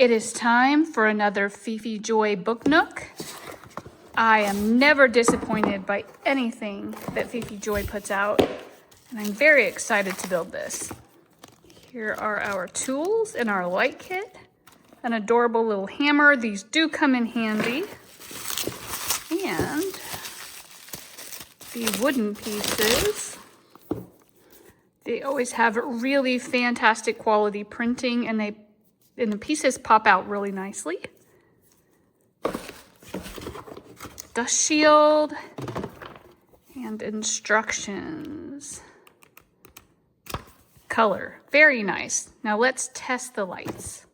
It is time for another Fifijoy Book Nook. I am never disappointed by anything that Fifijoy puts out, and I'm very excited to build this. Here are our tools in our light kit. An adorable little hammer. These do come in handy. And the wooden pieces. They always have really fantastic quality printing, and the pieces pop out really nicely. Dust shield and instructions. Color, very nice. Now let's test the lights.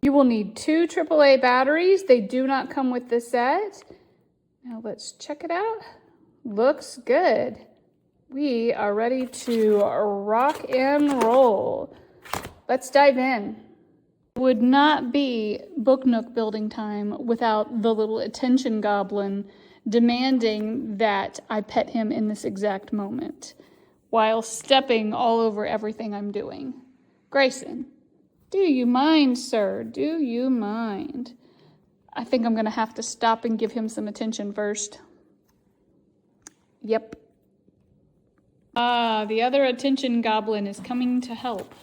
You will need 2 AAA batteries. They do not come with the set. Now let's check it out. Looks good. We are ready to rock and roll. Let's dive in. Would not be Book Nook building time without the little attention goblin demanding that I pet him in this exact moment while stepping all over everything I'm doing. Grayson, do you mind, sir? Do you mind? I think I'm gonna have to stop and give him some attention first. Yep. The other attention goblin is coming to help.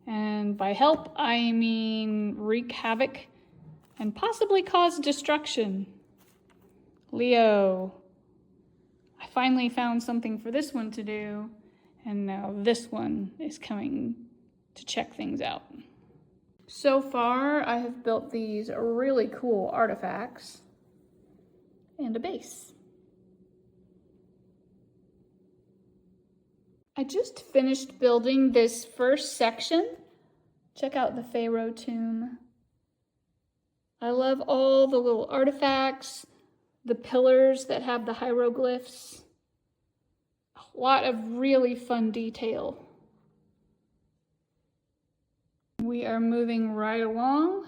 And by help, I mean wreak havoc and possibly cause destruction. Leo, I finally found something for this one to do, and now this one is coming to check things out. So far, I have built these really cool artifacts and a base. I just finished building this first section. Check out the Pharaoh tomb. I love all the little artifacts, the pillars that have the hieroglyphs. A lot of really fun detail. We are moving right along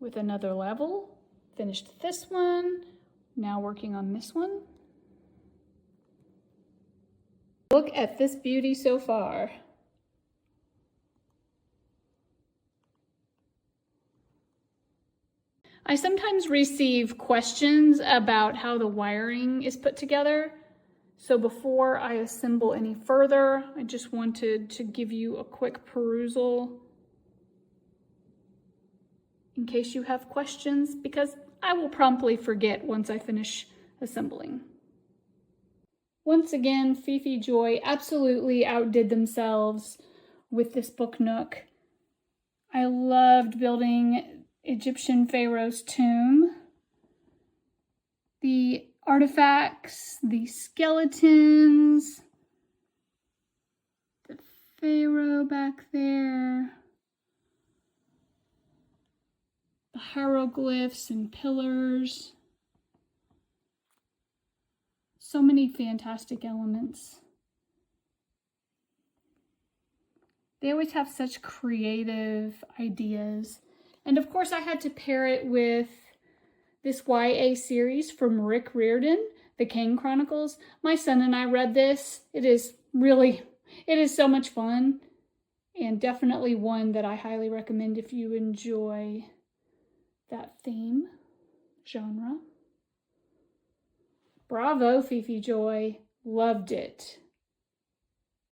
with another level. Finished this one, now working on this one. Look at this beauty so far. I sometimes receive questions about how the wiring is put together. So before I assemble any further, I just wanted to give you a quick perusal in case you have questions, because I will promptly forget once I finish assembling. Once again, Fifijoy absolutely outdid themselves with this Book Nook. I loved building Egyptian Pharaoh's tomb. The artifacts, the skeletons, the Pharaoh back there, the hieroglyphs and pillars. So many fantastic elements. They always have such creative ideas. And of course I had to pair it with this YA series from Rick Riordan, The Kane Chronicles. My son and I read this. It is so much fun, and definitely one that I highly recommend if you enjoy that theme genre. Bravo, Fifijoy. Loved it.